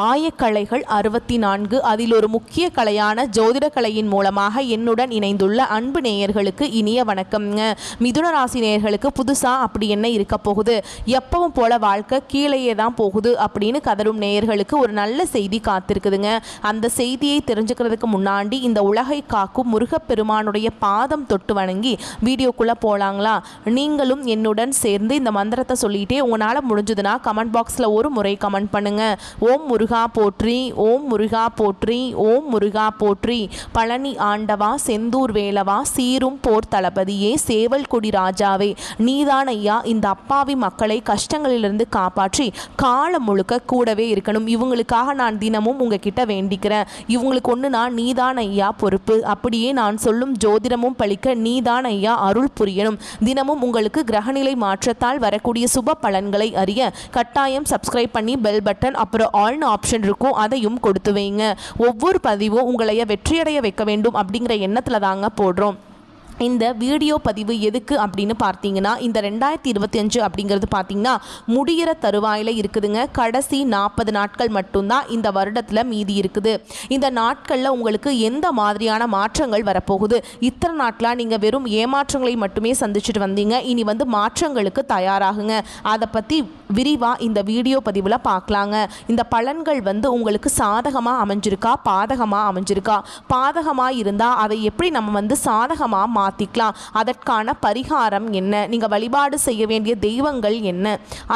ஆயக்கலைகள் 64 அதில் ஒரு முக்கிய கலையான ஜோதிட கலையின் மூலமாக என்னுடன் இணைந்துள்ள அன்பு நேயர்களுக்கு இனிய வணக்கம்ங்க. மிதுன ராசி நேயர்களுக்கு புதுசாக அப்படி என்ன இருக்க போகுது, எப்பவும் போல வாழ்க்கை கீழேயே தான் போகுது அப்படின்னு கதரும் நேயர்களுக்கு ஒரு நல்ல செய்தி காத்திருக்குதுங்க. அந்த செய்தியை தெரிஞ்சுக்கிறதுக்கு முன்னாடி இந்த உலகை காக்கும் முருகப்பெருமானுடைய பாதம் தொட்டு வணங்கி வீடியோக்குள்ளே போகலாங்களா? நீங்களும் என்னுடன் சேர்ந்து இந்த மந்திரத்தை சொல்லிகிட்டே உங்களால் முடிஞ்சதுன்னா கமெண்ட் பாக்ஸில் ஒரு முறை கமெண்ட் பண்ணுங்கள். ஓம் முருகா போற்றி, ஓம் முருகா போற்றி, ஓம் முருகா போற்றி. பழனி ஆண்டவா, செந்தூர் வேலவா, சீரும் போர் தளபதியே, சேவல் கொடி ராஜாவே, நீதான் ஐயா இந்த அப்பாவி மக்களை கஷ்டங்களிலிருந்து காப்பாற்றி காலம் முழுக்க கூடவே இருக்கணும். இவங்களுக்காக நான் தினமும் உங்ககிட்ட வேண்டிக்கிறேன். இவங்களுக்கு ஒன்றுனா நீதான் ஐயா பொறுப்பு. அப்படியே நான் சொல்லும் ஜோதிடமும் பழிக்க நீதான் ஐயா அருள் புரியணும். தினமும் உங்களுக்கு கிரகநிலை மாற்றத்தால் வரக்கூடிய சுப பலன்களை அறிய கட்டாயம் சப்ஸ்கிரைப் பண்ணி பெல் பட்டன் அப்புறம் ஆல்னு ஆப்ஷன் இருக்கும், அதையும் கொடுத்து வைங்க. ஒவ்வொரு பதிவும் உங்களைய வெற்றியடைய வைக்க வேண்டும் அப்படிங்கிற எண்ணத்தில் தாங்க போடுறோம். இந்த வீடியோ பதிவு எதுக்கு அப்படின்னு பார்த்தீங்கன்னா, இந்த 2025 அப்படிங்கிறது பார்த்தீங்கன்னா முடிகிற தருவாயில் இருக்குதுங்க. கடைசி 40 நாட்கள் மட்டும்தான் இந்த வருடத்தில் மீதி இருக்குது. இந்த நாட்களில் உங்களுக்கு எந்த மாதிரியான மாற்றங்கள் வரப்போகுது? இத்தனை நாட்களாக நீங்கள் வெறும் ஏமாற்றங்களை மட்டுமே சந்திச்சுட்டு வந்தீங்க. இனி மாற்றங்களுக்கு தயாராகுங்க. அதை பற்றி விரிவாக இந்த வீடியோ பதிவில் பார்க்கலாங்க. இந்த பலன்கள் உங்களுக்கு சாதகமாக அமைஞ்சிருக்கா, பாதகமாக அமைஞ்சிருக்கா? பாதகமாக இருந்தால் அதை எப்படி நம்ம சாதகமாக மாற்றிக்கலாம்? அதற்கான பரிகாரம் என்ன? நீங்கள் வழிபாடு செய்ய வேண்டிய தெய்வங்கள் என்ன?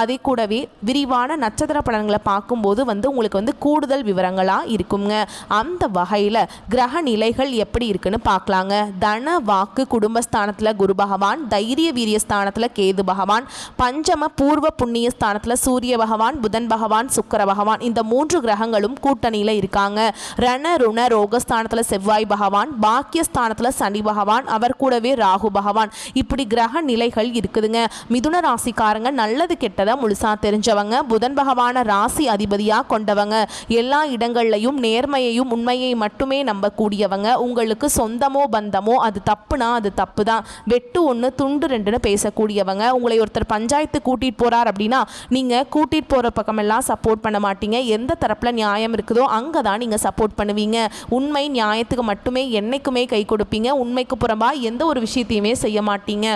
அதை கூடவே விரிவான நட்சத்திர பலன்களை பார்க்கும்போது உங்களுக்கு கூடுதல் விவரங்களாக இருக்குங்க. அந்த வகையில் கிரக நிலைகள் எப்படி இருக்குன்னு பார்க்கலாங்க. தன வாக்கு குடும்பஸ்தானத்தில் குரு பகவான், தைரிய வீரிய ஸ்தானத்தில் கேது பகவான், பஞ்சம பூர்வ புண்ணிய ஸ்தானத்தில் சூரிய பகவான், புதன் பகவான், சுக்கிர பகவான், இந்த 3 கிரகங்களும் கூட்டணியில் இருக்காங்க. ரண ருண ரோகஸ்தானத்தில் செவ்வாய் பகவான், பாக்கியஸ்தானத்தில் சனி பகவான், அவர் கூடவே ராகு பகவான். இப்படி கிரக நிலைகள் இருக்குதுங்க. மிதுன ராசிக்காரங்க நல்லது கெட்டதை முழுசா தெரிஞ்சவங்க, புதன் பகவான ராசி அதிபதியா கொண்டவங்க, எல்லா இடங்கள்லையும் நேர்மையையும் உண்மையை மட்டுமே நம்பக்கூடியவங்க. உங்களுக்கு சொந்தமோ பந்தமோ அது தப்புனா அது தப்பு தான், வெட்டு ஒன்று துண்டு ரெண்டுன்னு பேசக்கூடியவங்க. உங்களை ஒருத்தர் பஞ்சாயத்து கூட்டிட்டு போறார் அப்படின்னா நீங்க கூட்டிட்டு போற பக்கமெல்லாம் சப்போர்ட் பண்ண மாட்டீங்க. எந்த தரப்புல நியாயம் இருக்குதோ அங்கதான் நீங்க சப்போர்ட் பண்ணுவீங்க. உண்மை நியாயத்துக்கு மட்டுமே என்னைக்குமே கை கொடுப்பீங்க. உண்மைக்கு புறம்பா எந்த ஒரு விஷயத்தையுமே செய்ய மாட்டீங்க.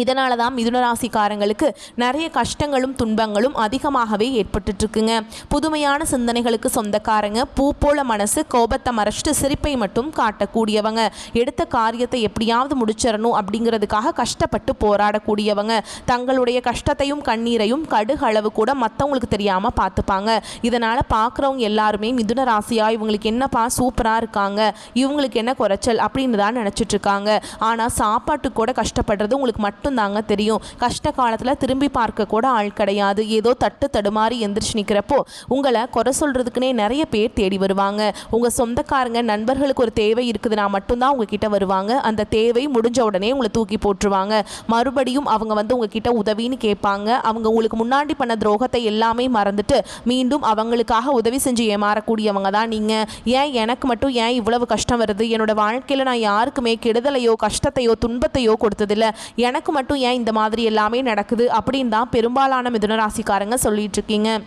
இதனால தான் மிதுன ராசிக்காரங்களுக்கு நிறைய கஷ்டங்களும் துன்பங்களும் அதிகமாகவே ஏற்பட்டுருக்குங்க. புதுமையான சிந்தனைகளுக்கு சொந்தக்காரங்க, பூ போல மனசு, கோபத்தை மறைச்சிட்டு சிரிப்பை மட்டும் காட்டக்கூடியவங்க, எடுத்த காரியத்தை எப்படியாவது முடிச்சிடணும் அப்படிங்கிறதுக்காக கஷ்டப்பட்டு போராடக்கூடியவங்க, தங்களுடைய கஷ்டத்தையும் கண்ணீரையும் கடுகளவு கூட மற்றவங்களுக்கு தெரியாமல் பார்த்துப்பாங்க. இதனால் பார்க்குறவங்க எல்லாருமே மிதுன ராசியா இவங்களுக்கு என்னப்பா சூப்பராக இருக்காங்க, இவங்களுக்கு என்ன குறைச்சல் அப்படின்னு தான் நினச்சிட்ருக்காங்க. ஆனால் சாப்பாட்டுக்கு கூட கஷ்டப்படுறது உங்களுக்கு மட்டும் தாங்க தெரியும். கஷ்ட காலத்தில் திரும்பி பார்க்க கூட ஆள் கிடையாது. ஏதோ தட்டு தடுமாறி எந்திரிச்சு நிற்கிறப்போ உங்களை குறை சொல்றதுக்குன்னே நிறைய பேர் தேடி வருவாங்க. உங்கள் சொந்தக்காரங்க நண்பர்களுக்கு ஒரு தேவை இருக்குதுன்னா மட்டும்தான் உங்ககிட்ட வருவாங்க. அந்த தேவை முடிஞ்ச உடனே உங்களை தூக்கி போட்டுருவாங்க. மறுபடியும் அவங்க உங்ககிட்ட உதவின்னு கேட்பாங்க. அவங்க உங்களுக்கு முன்னாடி பண்ண துரோகத்தை எல்லாமே மறந்துட்டு மீண்டும் அவங்களுக்காக உதவி செஞ்சு ஏமாறக்கூடியவங்க தான் நீங்கள். ஏன் எனக்கு மட்டும் ஏன் இவ்வளவு கஷ்டம் வருது? என்னோட வாழ்க்கையில் நான் யாருக்குமே கெடுதலையோ கஷ்டத்தையோ துன்பத்தையோ கொடுத்ததில்லை, எனக்கு மட்டும் ஏன் இந்த மாதிரி எல்லாமே நடக்குது அப்படின்னு தான் பெரும்பாலான மிதுன ராசிக்காரங்க சொல்லிட்டு இருக்கீங்க.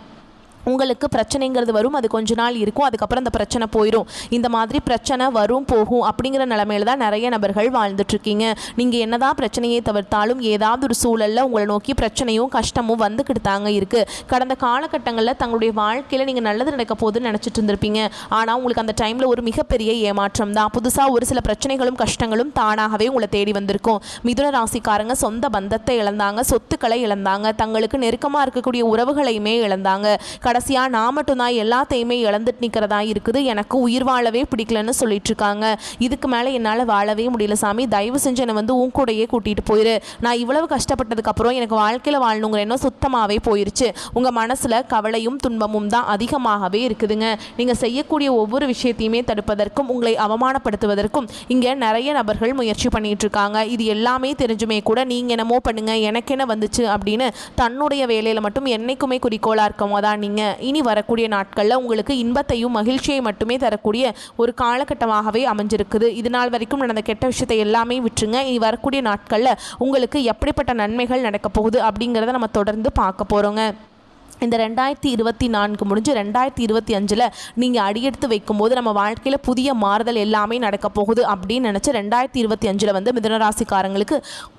உங்களுக்கு பிரச்சனைங்கிறது வரும், அது கொஞ்ச நாள் இருக்கும், அதுக்கப்புறம் அந்த பிரச்சனை போயிடும். இந்த மாதிரி பிரச்சனை வரும் போகும் அப்படிங்கிற நிலைமையில தான் நிறைய நபர்கள் வாழ்ந்துட்டுருக்கீங்க. நீங்கள் என்னதான் பிரச்சனையை தவிர்த்தாலும் ஏதாவது ஒரு சூழலில் உங்களை நோக்கி பிரச்சனையும் கஷ்டமும் வந்துக்கிட்டு தாங்க இருக்குது. கடந்த காலகட்டங்களில் தங்களுடைய வாழ்க்கையில் நீங்கள் நல்லது நடக்க போகுதுன்னு நினச்சிட்டு இருந்திருப்பீங்க. ஆனால் உங்களுக்கு அந்த டைமில் ஒரு மிகப்பெரிய ஏமாற்றம் தான். புதுசாக ஒரு சில பிரச்சனைகளும் கஷ்டங்களும் தானாகவே உங்களை தேடி வந்திருக்கும். மிதுன ராசிக்காரங்க சொந்த பந்தத்தை இழந்தாங்க, சொத்துக்களை இழந்தாங்க, தங்களுக்கு நெருக்கமாக இருக்கக்கூடிய உறவுகளையுமே இழந்தாங்க. கடைசியாக நான் மட்டும்தான் எல்லாத்தையுமே இழந்துட்டு நிற்கிறதா இருக்குது, எனக்கு உயிர் வாழவே பிடிக்கலன்னு சொல்லிட்டு இருக்காங்க. இதுக்கு மேலே என்னால் வாழவே முடியல சாமி, தயவு செஞ்சு என்னை உன் கூடையே கூட்டிகிட்டு போயிரு. நான் இவ்வளவு கஷ்டப்பட்டதுக்கப்புறம் எனக்கு வாழ்க்கையில் வாழணுங்கிற எண்ணம் சுத்தமாகவே போயிருச்சு. உங்கள் மனசில் கவலையும் துன்பமும் தான் அதிகமாகவே இருக்குதுங்க. நீங்கள் செய்யக்கூடிய ஒவ்வொரு விஷயத்தையுமே தடுப்பதற்கும் உங்களை அவமானப்படுத்துவதற்கும் இங்கே நிறைய நபர்கள் முயற்சி பண்ணிட்டு இருக்காங்க. இது எல்லாமே தெரிஞ்சுமே கூட நீங்கள் என்னமோ பண்ணுங்க, எனக்கு என்ன வந்துச்சு அப்படின்னு தன்னுடைய வேலையில் மட்டும் என்னைக்குமே குறிக்கோளாக இருக்கவங்க தான் நீங்கள். இனி வரக்கூடிய நாட்களில் உங்களுக்கு இன்பத்தையும் மகிழ்ச்சியை மட்டுமே தரக்கூடிய ஒரு காலகட்டமாகவே அமைஞ்சிருக்குது. இது நாள் வரைக்கும் நடந்த கெட்ட விஷயத்தை எல்லாமே விட்டுருங்க. இனி வரக்கூடிய நாட்களில் உங்களுக்கு எப்படிப்பட்ட நன்மைகள் நடக்க போகுது அப்படிங்கிறத நம்ம தொடர்ந்து பார்க்க போகிறோங்க. இந்த 2024 முடிஞ்சு 2025 நீங்கள் அடியெடுத்து வைக்கும்போது நம்ம வாழ்க்கையில் புதிய மாறுதல் எல்லாமே நடக்க போகுது அப்படின்னு நினச்சி 2025 வந்து மிதுனராசிக்காரங்களுக்கு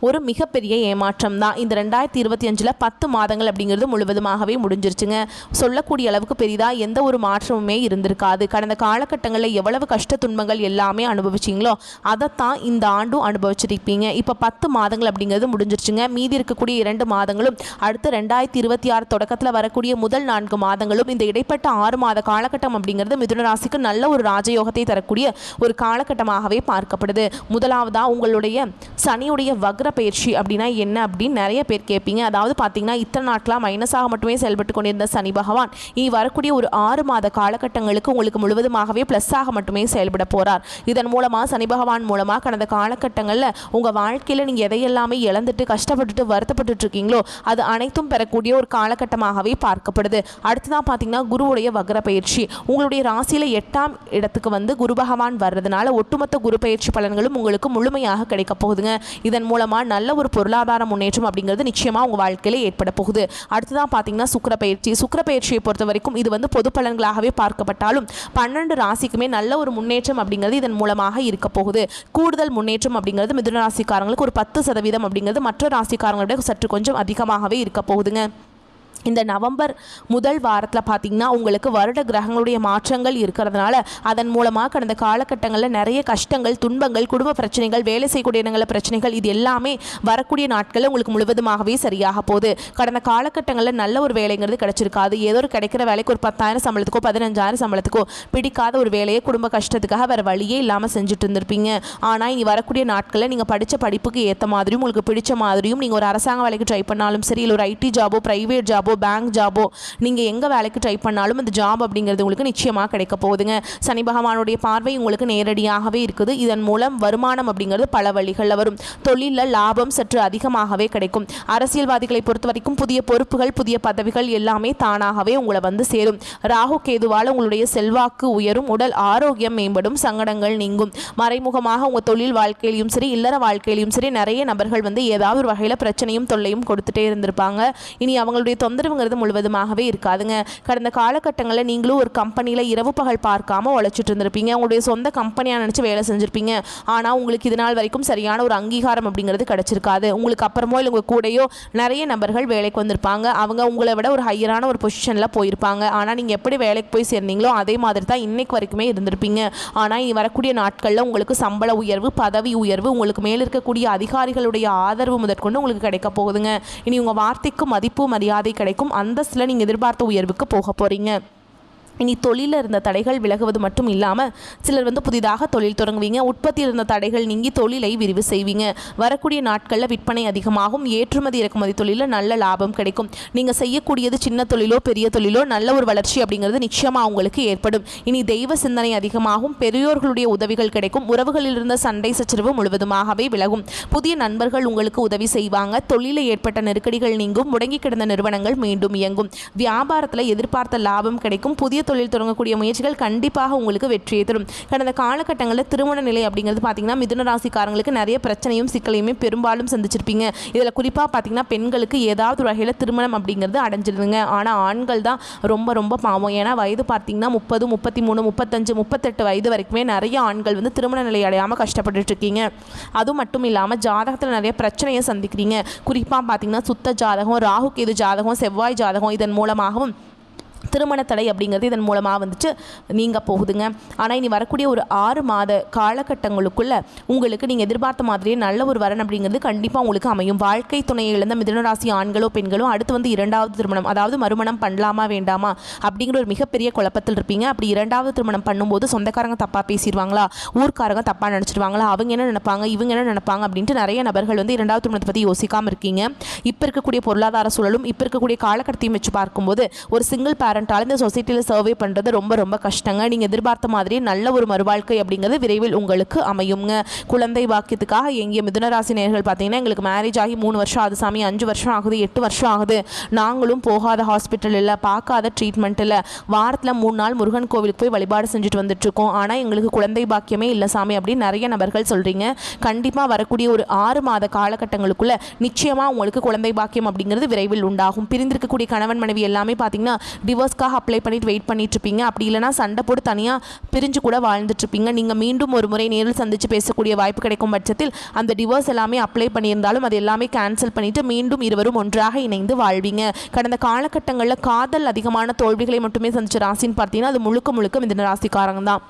ஒரு மிகப்பெரிய ஏமாற்றம் தான். இந்த 2025 10 மாதங்கள் அப்படிங்கிறது முழுவதுமாகவே முடிஞ்சிருச்சுங்க. சொல்லக்கூடிய அளவுக்கு பெரிதாக எந்த ஒரு மாற்றமுமே இருந்திருக்காது. கடந்த காலகட்டங்களில் எவ்வளவு கஷ்ட துன்பங்கள் எல்லாமே அனுபவிச்சிங்களோ அதைத்தான் இந்த ஆண்டும் அனுபவிச்சிருப்பீங்க. இப்போ 10 மாதங்கள் அப்படிங்கிறது முடிஞ்சிருச்சுங்க. மீதி இருக்கக்கூடிய 2 மாதங்களும் அடுத்து 2026 தொடக்கத்தில் வர கூடிய முதல் 4 மாதங்களும் இந்த இடைப்பட்ட 6 மாத காலகட்டம் அப்படிங்கிறது மிதுன ராசிக்கு நல்ல ஒரு ராஜயோகத்தை தரக்கூடிய ஒரு காலகட்டமாகவே பார்க்கப்படுது. முதலாவதா உங்களுடைய சனியுடைய வக்ர பயிற்சி அப்படின்னா என்ன அப்படின்னு நிறைய பேர் கேட்பீங்க. அதாவது பார்த்தீங்கன்னா இத்தனை நாட்களாக மைனஸாக மட்டுமே செயல்பட்டு கொண்டிருந்த சனி பகவான் வரக்கூடிய ஒரு 6 மாத காலகட்டங்களுக்கு உங்களுக்கு முழுவதுமாகவே ப்ளஸ்ஸாக மட்டுமே செயல்பட போகிறார். இதன் மூலமாக சனி பகவான் மூலமாக கடந்த காலகட்டங்களில் உங்கள் வாழ்க்கையில் நீங்கள் எதையெல்லாமே இழந்துட்டு கஷ்டப்பட்டுட்டு வருத்தப்பட்டு இருக்கீங்களோ அது அனைத்தும் பெறக்கூடிய ஒரு காலகட்டமாகவே பார்க்கப்படுது. அடுத்ததான் பார்த்தீங்கன்னா குருவுடைய வக்ர பயிற்சி உங்களுடைய ராசியில் 8ஆம் இடத்துக்கு வந்து குரு பகவான் வர்றதுனால ஒட்டுமொத்த குரு பயிற்சி பலன்களும் உங்களுக்கு முழுமையாக கிடைக்க போகுதுங்க. இதன் மூலமாக நல்ல ஒரு பொருளாதார முன்னேற்றம் அப்படிங்கிறது நிச்சயமாக உங்கள் வாழ்க்கையில் ஏற்பட போகுது. அடுத்ததான் பார்த்தீங்கன்னா சுக்கிர பயிற்சியை பொறுத்த வரைக்கும் இது வந்து பொது பலன்களாகவே பார்க்கப்பட்டாலும் 12 ராசிக்குமே நல்ல ஒரு முன்னேற்றம் அப்படிங்கிறது இதன் மூலமாக இருக்க போகுது. கூடுதல் முன்னேற்றம் அப்படிங்கிறது மிதுன ராசிக்காரங்களுக்கு ஒரு 10% அப்படிங்கிறது மற்ற ராசிக்காரங்களோட சற்று கொஞ்சம் அதிகமாகவே இருக்க போகுதுங்க. இந்த நவம்பர் முதல் வாரத்தில் பார்த்திங்கன்னா உங்களுக்கு வருட கிரகங்களுடைய மாற்றங்கள் இருக்கிறதுனால அதன் மூலமாக கடந்த காலகட்டங்களில் நிறைய கஷ்டங்கள் துன்பங்கள் குடும்ப பிரச்சனைகள் வேலை செய்யக்கூடிய இடங்களில் பிரச்சனைகள் இது எல்லாமே வரக்கூடிய நாட்களில் உங்களுக்கு முழுவதுமாகவே சரியாக போகுது. கடந்த காலகட்டங்களில் நல்ல ஒரு வேலைங்கிறது கிடைச்சிருக்காது. ஏதோ ஒரு கிடைக்கிற வேலைக்கு ஒரு 10,000 சம்பளத்துக்கோ 15,000 சம்பளத்துக்கோ பிடிக்காத ஒரு வேலையை குடும்ப கஷ்டத்துக்காக வேறு வழியே இல்லாமல் செஞ்சுட்டு இருந்திருப்பீங்க. ஆனால் இனி வரக்கூடிய நாட்களில் நீங்கள் படித்த படிப்புக்கு ஏற்ற மாதிரியும் உங்களுக்கு பிடிச்ச மாதிரியும் நீங்கள் ஒரு அரசாங்க வேலைக்கு ட்ரை பண்ணாலும் சரி இல்லை ஒரு ஐடி ஜாபோ ப்ரைவேட் ஜாபோ பேங்க் ஜாபோ நீங்கள் எங்கே வேலைக்கு ட்ரை பண்ணாலும் அந்த ஜாப் அப்படிங்கிறது உங்களுக்கு நிச்சயமாக கிடைக்க போகுதுங்க. சனி பகவானுடைய பார்வை உங்களுக்கு நேரடியாகவே இருக்குது. இதன் மூலம் வருமானம் அப்படிங்கிறது பல வழிகளில் வரும். தொழிலில் லாபம் சற்று அதிகமாகவே கிடைக்கும். அரசியல்வாதிகளை பொறுத்த வரைக்கும் புதிய பொறுப்புகள் புதிய பதவிகள் எல்லாமே தானாகவே உங்களை வந்து சேரும். ராகு கேதுவால் உங்களுடைய செல்வாக்கு உயரும். உடல் ஆரோக்கியம் மேம்படும். சங்கடங்கள் நீங்கும். மறைமுகமாக உங்கள் தொழில் வாழ்க்கையிலையும் சரி இல்லற வாழ்க்கையிலையும் சரி நிறைய நபர்கள் வந்து ஏதாவது ஒரு வகையில் பிரச்சனையும் தொல்லையும் கொடுத்துட்டே இருந்திருப்பாங்க. இனி அவங்களுடைய தொந்தரவுங்கிறது முழுவதுமாகவே இருக்காதுங்க. கடந்த காலகட்டங்களில் நீங்களும் ஒரு கம்பெனியில் இரவு பகல் பார்க்காம உழைச்சிட்டு இருந்திருப்பீங்க. உங்களுடைய சொந்த கம்பெனியாக நினச்சி வேலை செஞ்சுருப்பீங்க. ஆனால் உங்களுக்கு இது நாள் வரைக்கும் சரியான ஒரு அங்கீகாரம் அப்படிங்கிறது கிடைச்சிருக்காது. உங்களுக்கு அப்புறமோ இல்லை உங்கள் கூடயோ நிறைய நபர்கள் வேலைக்கு வந்திருப்பாங்க. அவங்க உங்களை விட ஒரு ஹையரான ஒரு பொசிஷனில் போயிருப்பாங்க. ஆனால் நீங்கள் எப்படி வேலைக்கு போய் சேர்ந்தீங்களோ அதே மாதிரி தான் இன்னைக்கு வரைக்குமே இருந்திருப்பீங்க. ஆனால் இனி வரக்கூடிய நாட்களில் உங்களுக்கு சம்பள உயர்வு பதவி உயர்வு உங்களுக்கு மேலே இருக்கக்கூடிய அதிகாரிகளுடைய ஆதரவு முதற்கொண்டு உங்களுக்கு கிடைக்க போகுதுங்க. இனி உங்கள் வார்த்தைக்கு மதிப்பு மரியாதை கிடைக்கும். அந்தஸ்தில் நீங்கள் எதிர்பார்த்த உயர்வுக்கு போக போகிறீங்க. இனி தொழிலில் இருந்த தடைகள் விலகுவது மட்டும் இல்லாமல் சிலர் வந்து புதிதாக தொழில் தொடங்குவீங்க. உற்பத்தியில் இருந்த தடைகள் நீங்கி தொழிலை விரிவு செய்வீங்க. வரக்கூடிய நாட்களில் விற்பனை அதிகமாகும். ஏற்றுமதி இறக்குமதி தொழிலில் நல்ல லாபம் கிடைக்கும். நீங்கள் செய்யக்கூடியது சின்ன தொழிலோ பெரிய தொழிலோ நல்ல ஒரு வளர்ச்சி அப்படிங்கிறது நிச்சயமாக உங்களுக்கு ஏற்படும். இனி தெய்வ சிந்தனை அதிகமாகும். பெரியோர்களுடைய உதவிகள் கிடைக்கும். உறவுகளில் இருந்த சண்டை சச்சரவு முழுவதுமாகவே விலகும். புதிய நண்பர்கள் உங்களுக்கு உதவி செய்வாங்க. தொழிலில் ஏற்பட்ட நெருக்கடிகள் நீங்கும். முடங்கி கிடந்த நிறுவனங்கள் மீண்டும் இயங்கும். வியாபாரத்தில் எதிர்பார்த்த லாபம் கிடைக்கும். புதிய தொழில் தொடங்கக்கூடிய முயற்சிகள் கண்டிப்பாக உங்களுக்கு வெற்றியை தரும். கடந்த காலகட்டங்களில் திருமண நிலை அப்படிங்கிறது பார்த்தீங்கன்னா மிதுன ராசிக்காரங்களுக்கு நிறைய பிரச்சனையும் சிக்கலையுமே பெரும்பாலும் சந்திச்சிருப்பீங்க. இதில் குறிப்பாக பார்த்தீங்கன்னா பெண்களுக்கு ஏதாவது ஒரு வகையில் திருமணம் அப்படிங்கிறது அடைஞ்சிருதுங்க. ஆனால் ஆண்கள் தான் ரொம்ப ரொம்ப பாவம். ஏன்னா வயது பார்த்தீங்கன்னா 30 33 35 38 வயது வரைக்குமே நிறைய ஆண்கள் வந்து திருமண நிலை அடையாமல் கஷ்டப்பட்டுட்டு இருக்கீங்க. அதுவும் மட்டும் இல்லாமல் ஜாதகத்தில் நிறைய பிரச்சனையை சந்திக்கிறீங்க. குறிப்பாக பார்த்தீங்கன்னா சுத்த ஜாதகம் ராகு கேது ஜாதகம் செவ்வாய் ஜாதகம் இதன் மூலமாகவும் திருமண தடை அப்படிங்கிறது இதன் மூலமாக வந்துட்டு நீங்கள் போகுதுங்க. ஆனால் இனி வரக்கூடிய ஒரு 6 மாத காலகட்டங்களுக்குள்ள உங்களுக்கு நீங்கள் எதிர்பார்த்த மாதிரியே நல்ல ஒரு வரன் அப்படிங்கிறது கண்டிப்பாக உங்களுக்கு அமையும். வாழ்க்கை துணையை இழந்த மிதுனராசி ஆண்களோ பெண்களோ அடுத்து வந்து 2வது திருமணம் அதாவது மறுமணம் பண்ணலாமா வேண்டாமா அப்படிங்கிற ஒரு மிகப்பெரிய குழப்பத்தில் இருப்பீங்க. அப்படி 2வது திருமணம் பண்ணும்போது சொந்தக்காரங்க தப்பாக பேசிடுவாங்களா ஊர்க்காரங்க தப்பாக நினச்சிடுவாங்களா அவங்க என்ன நினைப்பாங்க இவங்க என்ன நினைப்பாங்க அப்படின்ட்டு நிறைய நபர்கள் வந்து 2வது திருமணத்தை பற்றி யோசிக்காமல் இருக்கீங்க. இப்போ இருக்கக்கூடிய பொருளாதார சூழலும் இப்போ இருக்கக்கூடிய காலகட்டத்தையும் வச்சு பார்க்கும்போது ஒரு சிங்கிள் பேரண்ட் கரண்டால் இந்த சொசைட்டியில் சர்வே பண்ணுறது ரொம்ப ரொம்ப கஷ்டங்க. நீங்கள் எதிர்பார்த்த மாதிரி நல்ல ஒரு மறுவாழ்க்கை அப்படிங்கிறது விரைவில் உங்களுக்கு அமையுங்க. குழந்தை பாக்கியத்துக்காக எங்கிய மிதுனராசி நேயர்கள் பார்த்தீங்கன்னா, எங்களுக்கு மேரேஜ் ஆகி 3 வருஷம் ஆகுது சாமி, 5 வருஷம் ஆகுது, 8 வருஷம் ஆகுது, நாங்களும் போகாத ஹாஸ்பிட்டல் இல்லை, பார்க்காத ட்ரீட்மெண்ட் இல்லை, வாரத்தில் 3 நாள் முருகன் கோவிலுக்கு போய் வழிபாடு செஞ்சுட்டு வந்துட்டுருக்கோம், ஆனால் எங்களுக்கு குழந்தை பாக்கியமே இல்லை சாமி அப்படின்னு நிறைய நபர்கள் சொல்கிறீங்க. கண்டிப்பாக வரக்கூடிய ஒரு 6 மாத காலகட்டங்களுக்குள்ள நிச்சயமாக உங்களுக்கு குழந்தை பாக்கியம் அப்படிங்கிறது விரைவில் உண்டாகும். பிரிந்திருக்கக்கூடிய கணவன் மனைவி எல்லாமே பார்த்தீங்கன்னா டிவோர்ஸ்க்காக அப்ளை பண்ணிட்டு வெயிட் பண்ணிட்டு இருப்பீங்க. அப்படி இல்லைனா சண்டை போட்டு தனியாக பிரிஞ்சு கூட வாழ்ந்துட்டு இருப்பீங்க. நீங்கள் மீண்டும் ஒரு முறை நேரில் சந்தித்து பேசக்கூடிய வாய்ப்பு கிடைக்கும் பட்சத்தில் அந்த டிவோர்ஸ் எல்லாமே அப்ளை பண்ணியிருந்தாலும் அது எல்லாமே கேன்சல் பண்ணிட்டு மீண்டும் இருவரும் ஒன்றாக இணைந்து வாழ்வீங்க. கடந்த காலகட்டங்களில் காதல் அதிகமான தோல்விகளை மட்டுமே சந்திச்ச ராசின்னு பார்த்தீங்கன்னா அது முழுக்க முழுக்க மிதுன ராசிக்காரங்க தான்.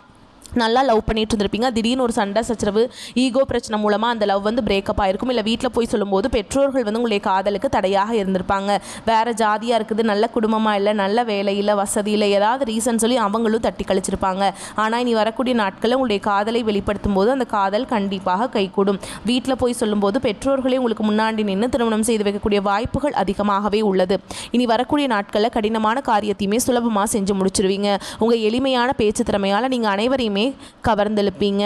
நல்லா லவ் பண்ணிட்டு இருந்திருப்பீங்க. திடீர்னு ஒரு சண்டை சச்சரவு ஈகோ பிரச்சனை மூலமாக அந்த லவ் வந்து பிரேக்கப் ஆகிருக்கும். இல்லை வீட்டில் போய் சொல்லும்போது பெற்றோர்கள் வந்து உங்களுடைய காதலுக்கு தடையாக இருந்திருப்பாங்க. வேறு ஜாதியாக இருக்குது, நல்ல குடும்பமாக இல்லை, நல்ல வேலை இல்லை, வசதி இல்லை, ஏதாவது ரீசன் சொல்லி அவங்களும் தட்டி கழிச்சிருப்பாங்க. ஆனால் இனி வரக்கூடிய நாட்களில் உங்களுடைய காதலை வெளிப்படுத்தும் போது அந்த காதல் கண்டிப்பாக கைகூடும். வீட்டில் போய் சொல்லும்போது பெற்றோர்களே உங்களுக்கு முன்னாடி நின்று திருமணம் செய்து வைக்கக்கூடிய வாய்ப்புகள் அதிகமாகவே உள்ளது. இனி வரக்கூடிய நாட்களில் கடினமான காரியத்தையுமே சுலபமாக செஞ்சு முடிச்சிருவீங்க. உங்கள் எளிமையான பேச்சு திறமையால் நீங்கள் அனைவரையுமே கவர்ந்தெழுப்பீங்க.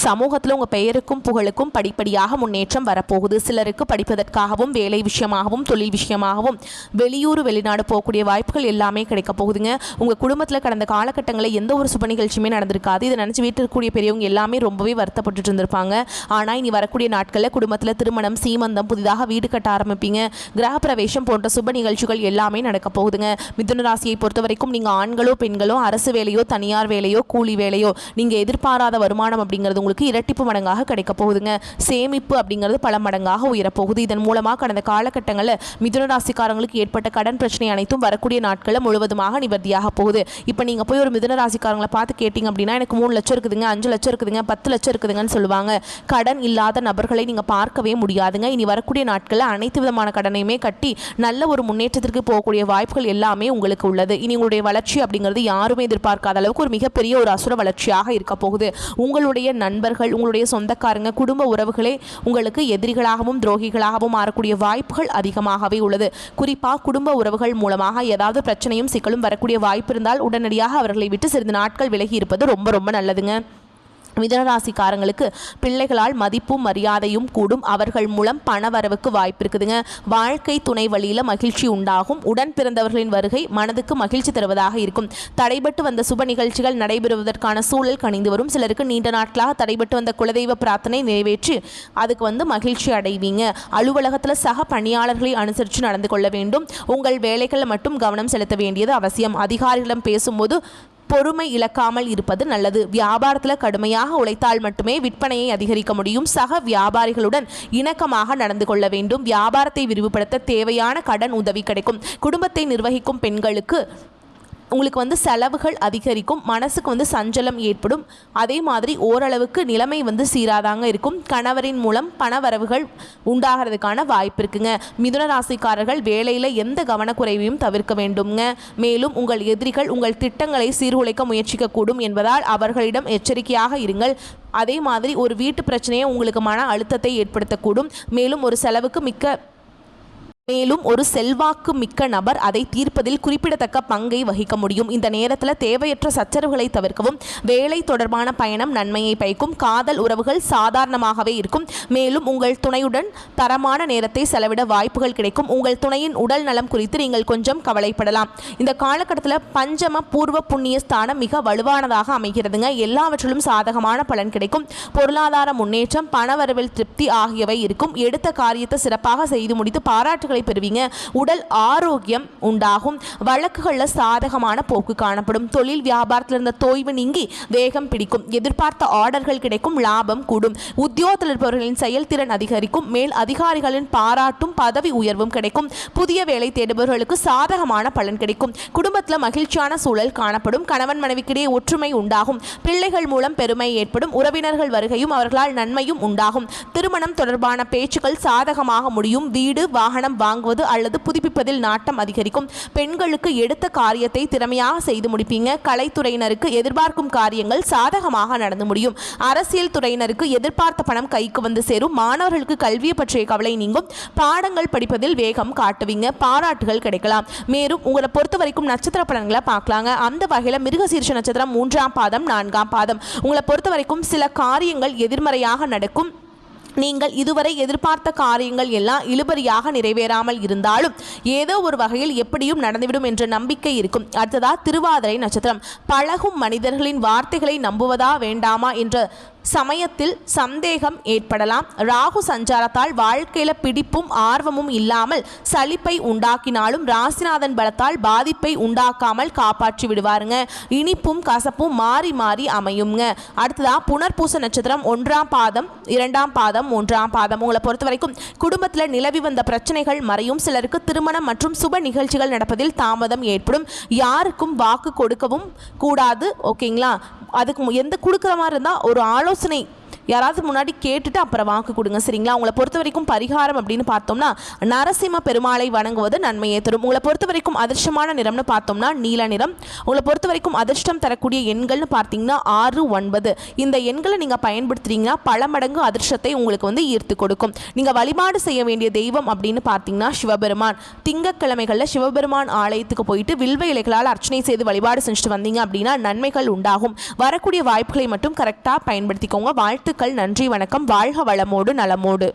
சமூகத்தில் உங்கள் பெயருக்கும் புகழுக்கும் படிப்படியாக முன்னேற்றம் வரப்போகுது. சிலருக்கு படிப்பதற்காகவும் வேலை விஷயமாகவும் தொழில் விஷயமாகவும் வெளியூர் வெளிநாடு போகக்கூடிய வாய்ப்புகள் எல்லாமே கிடைக்க போகுதுங்க. உங்கள் குடும்பத்தில் கடந்த காலகட்டங்களில் எந்த ஒரு சுப நிகழ்ச்சியுமே நடந்திருக்காது. இதை நினச்சி வீட்டில் இருக்கக்கூடிய பெரியவங்க எல்லாமே ரொம்பவே வருத்தப்பட்டு இருந்திருப்பாங்க. ஆனால் இனி வரக்கூடிய நாட்களில் குடும்பத்தில் திருமணம், சீமந்தம், புதிதாக வீடு கட்ட ஆரம்பிப்பீங்க. கிரகப்பிரவேசம் போன்ற சுப நிகழ்ச்சிகள் எல்லாமே நடக்க போகுதுங்க. மிதுன ராசியை பொறுத்த வரைக்கும் நீங்கள் ஆண்களோ பெண்களோ அரசு வேலையோ தனியார் வேலையோ கூலி வேலையோ நீங்கள் எதிர்பாராத வருமானம் அப்படிங்கிறது உங்களுக்கு இரட்டிப்பு மடங்காக கிடைக்க போகுதுங்க. சேமிப்பு அப்படிங்கிறது பல மடங்காக உயரப்போகுது. இதன் மூலமாக கடந்த காலகட்டங்களில் மிதுன ராசிக்காரங்களுக்கு ஏற்பட்ட கடன் பிரச்சனை அனைத்தும் வரக்கூடிய நாட்களில் முழுவதுமாக நிவர்த்தியாக போகுது. இப்போ நீங்கள் போய் ஒரு மிதுன ராசிக்காரங்களை பார்த்து கேட்டிங்க அப்படின்னா எனக்கு 3 லட்சம் இருக்குதுங்க, 5 லட்சம் இருக்குதுங்க, 10 லட்சம் இருக்குதுங்கன்னு சொல்லுவாங்க. கடன் இல்லாத நபர்களை நீங்கள் பார்க்கவே முடியாதுங்க. இனி வரக்கூடிய நாட்களில் அனைத்து விதமான கடனையுமே கட்டி நல்ல ஒரு முன்னேற்றத்திற்கு போகக்கூடிய வாய்ப்புகள் எல்லாமே உங்களுக்கு உள்ளது. இனி உங்களுடைய வளர்ச்சி அப்படிங்கிறது யாருமே எதிர்பார்க்காத அளவுக்கு ஒரு மிகப்பெரிய ஒரு அசுர வளர்ச்சியாக இருக்க போகுது. உங்களுடைய நண்பர்கள், உங்களுடைய சொந்தக்காரங்க, குடும்ப உறவுகளே உங்களுக்கு எதிரிகளாகவும் துரோகிகளாகவும் மாறக்கூடிய வாய்ப்புகள் அதிகமாகவே உள்ளது. குறிப்பாக குடும்ப உறவுகள் மூலமாக ஏதாவது பிரச்சனையும் சிக்கலும் வரக்கூடிய வாய்ப்பு இருந்தால் உடனடியாக அவர்களை விட்டு சிறிது நாட்கள் விலகி இருப்பது ரொம்ப ரொம்ப நல்லதுங்க. மிதுனராசிக்காரங்களுக்கு பிள்ளைகளால் மதிப்பும் மரியாதையும் கூடும். அவர்கள் மூலம் பணவரவுக்கு வாய்ப்பு இருக்குதுங்க. வாழ்க்கை துணை வழியில் மகிழ்ச்சி உண்டாகும். உடன் பிறந்தவர்களின் வருகை மனதுக்கு மகிழ்ச்சி தருவதாக இருக்கும். தடைபட்டு வந்த சுப நிகழ்ச்சிகள் நடைபெறுவதற்கான சூழல் கணிந்து வரும். சிலருக்கு நீண்ட நாட்களாக தடைபட்டு வந்த குலதெய்வ பிரார்த்தனை நிறைவேற்றி அதுக்கு மகிழ்ச்சி அடைவீங்க. அலுவலகத்தில் சக பணியாளர்களை அனுசரித்து நடந்து கொள்ள வேண்டும். உங்கள் வேலைகளில் மட்டும் கவனம் செலுத்த வேண்டியது அவசியம். அதிகாரிகளிடம் பேசும்போது பொறுமை இழக்காமல் இருப்பது நல்லது. வியாபாரத்தில் கடுமையாக உழைத்தால் மட்டுமே விற்பனையை அதிகரிக்க முடியும். சக வியாபாரிகளுடன் இணக்கமாக நடந்து கொள்ள வேண்டும். வியாபாரத்தை விரிவுபடுத்த தேவையான கடன் உதவி கிடைக்கும். குடும்பத்தை நிர்வகிக்கும் பெண்களுக்கு உங்களுக்கு செலவுகள் அதிகரிக்கும். மனசுக்கு சஞ்சலம் ஏற்படும். அதே மாதிரி ஓரளவுக்கு நிலைமை சீராதாங்க இருக்கும். கணவரின் மூலம் பணவரவுகள் உண்டாகிறதுக்கான வாய்ப்பு இருக்குங்க. மிதுன ராசிக்காரர்கள் வேலையில் எந்த கவனக்குறைவையும் தவிர்க்க வேண்டுங்க. மேலும் உங்கள் எதிரிகள் உங்கள் திட்டங்களை சீர்குலைக்க முயற்சிக்கக்கூடும் என்பதால் அவர்களிடம் எச்சரிக்கையாக இருங்கள். அதே மாதிரி ஒரு வீட்டு பிரச்சனையை உங்களுக்கு மன அழுத்தத்தை ஏற்படுத்தக்கூடும். மேலும் ஒரு செல்வாக்கு மிக்க நபர் அதை தீர்ப்பதில் குறிப்பிடத்தக்க பங்கை வகிக்க முடியும். இந்த நேரத்தில் தேவையற்ற சச்சரவுகளை தவிர்க்கவும். வேலை தொடர்பான பயணம் நன்மையை பயக்கும். காதல் உறவுகள் சாதாரணமாகவே இருக்கும். மேலும் உங்கள் துணையுடன் தரமான நேரத்தை செலவிட வாய்ப்புகள் கிடைக்கும். உங்கள் துணையின் உடல் நலம் குறித்து நீங்கள் கொஞ்சம் கவலைப்படலாம். இந்த காலகட்டத்தில் பஞ்சம பூர்வ புண்ணிய ஸ்தானம் மிக வலுவானதாக அமைகிறதுங்க. எல்லாவற்றிலும் சாதகமான பலன் கிடைக்கும். பொருளாதார முன்னேற்றம், பணவரவில் திருப்தி ஆகியவை இருக்கும். எடுத்த காரியத்தை சிறப்பாக செய்து முடித்து பாராட்டுகள் பெறுவீங்க. உடல் ஆரோக்கியம் உண்டாகும். வழக்குகளில் சாதகமான போக்கு காணப்படும். தொழில் வியாபாரத்தில் இருந்த தொய்வு நீங்கி வேகம் பிடிக்கும். எதிர்பார்த்த ஆர்டர்கள் கிடைக்கும். லாபம் கூடும். உத்தியோகத்தில் இருப்பவர்களின் செயல்திறன் அதிகரிக்கும். மேல் அதிகாரிகளின் பாராட்டும் பதவி உயர்வும் கிடைக்கும். புதிய வேலை தேடுபவர்களுக்கு சாதகமான பலன் கிடைக்கும். குடும்பத்தில் மகிழ்ச்சியான சூழல் காணப்படும். கணவன் மனைவிக்கிடையே ஒற்றுமை உண்டாகும். பிள்ளைகள் மூலம் பெருமை ஏற்படும். உறவினர்கள் வருகையும் அவர்களால் நன்மையும் உண்டாகும். திருமணம் தொடர்பான பேச்சுக்கள் சாதகமாக முடியும். வீடு வாகனம் வாங்குவது அல்லது புதுப்பிப்பதில் நாட்டம் அதிகரிக்கும். பெண்களுக்கு எடுத்த காரியத்தை திறமையாக செய்து முடிப்பீங்க. கலைத்துறையினருக்கு எதிர்பார்க்கும் காரியங்கள் சாதகமாக நடந்து முடியும். அரசியல் துறையினருக்கு எதிர்பார்த்த பணம் கைக்கு வந்து சேரும். மாணவர்களுக்கு கல்வியை பற்றிய கவலை நீங்கும். பாடங்கள் படிப்பதில் வேகம் காட்டுவீங்க. பாராட்டுகள் கிடைக்கலாம். மேலும் உங்களை பொறுத்த வரைக்கும் நட்சத்திர பலன்களை பார்க்கலாங்க. அந்த வகையில் மிருகசீரிஷ நட்சத்திரம் 3ஆம் பாதம் 4ஆம் பாதம். உங்களை பொறுத்த வரைக்கும் சில காரியங்கள் எதிர்மறையாக நடக்கும். நீங்கள் இதுவரை எதிர்பார்த்த காரியங்கள் எல்லாம் இழுபறியாக நிறைவேறாமல் இருந்தாலும் ஏதோ ஒரு வகையில் எப்படியும் நடந்துவிடும் என்ற நம்பிக்கை இருக்கும். அடுத்ததா திருவாதிரை நட்சத்திரம். பழகும் மனிதர்களின் வார்த்தைகளை நம்புவதா வேண்டாமா என்ற சமயத்தில் சந்தேகம் ஏற்படலாம். ராகு சஞ்சாரத்தால் வாழ்க்கையில பிடிப்பும் ஆர்வமும் இல்லாமல் சலிப்பை உண்டாக்கினாலும் ராசிநாதன் பலத்தால் பாதிப்பை உண்டாக்காமல் காப்பாற்றி விடுவாருங்க. இனிப்பும் கசப்பும் மாறி மாறி அமையுங்க. அடுத்ததா புனர்பூச நட்சத்திரம் 1ஆம் பாதம் 2ஆம் பாதம் 3ஆம் பாதம். உங்களை பொறுத்த வரைக்கும் குடும்பத்தில் நிலவி வந்த பிரச்சனைகள் மறையும். சிலருக்கு திருமணம் மற்றும் சுப நிகழ்ச்சிகள் நடப்பதில் தாமதம் ஏற்படும். யாருக்கும் வாக்கு கொடுக்கவும் கூடாது. ஓகேங்களா? அதுக்கு எந்த கொடுக்குற மாதிரி இருந்தால் ஒரு ஆலோசனை யாராவது முன்னாடி கேட்டுட்டு அப்புறம் வாக்கு கொடுங்க. சரிங்களா? உங்களை பொறுத்த வரைக்கும் பரிகாரம் அப்படின்னு பார்த்தோம்னா நரசிம்ம பெருமாளை வணங்குவது நன்மையை தரும். உங்களை பொறுத்த வரைக்கும் அதிர்ஷ்டமான நிறம்னு பார்த்தோம்னா நீல நிறம். உங்களை பொறுத்த வரைக்கும் அதிர்ஷ்டம் தரக்கூடிய எண்கள்னு பார்த்தீங்கன்னா 6, 9. இந்த எண்களை நீங்கள் பயன்படுத்துறீங்கன்னா பல மடங்கு அதிர்ஷ்டத்தை உங்களுக்கு வந்து ஈர்த்து கொடுக்கும். நீங்கள் வழிபாடு செய்ய வேண்டிய தெய்வம் அப்படின்னு பார்த்தீங்கன்னா சிவபெருமான். திங்கட்கிழமைகளில் சிவபெருமான் ஆலயத்துக்கு போயிட்டு வில்வ இலைகளால் அர்ச்சனை செய்து வழிபாடு செஞ்சுட்டு வந்தீங்க அப்படின்னா நன்மைகள் உண்டாகும். வரக்கூடிய வாய்ப்புகளை மட்டும் கரெக்டாக பயன்படுத்திக்கோங்க. வாழ்த்து. நன்றி, வணக்கம். வாழ்க வளமோடு நலமோடு.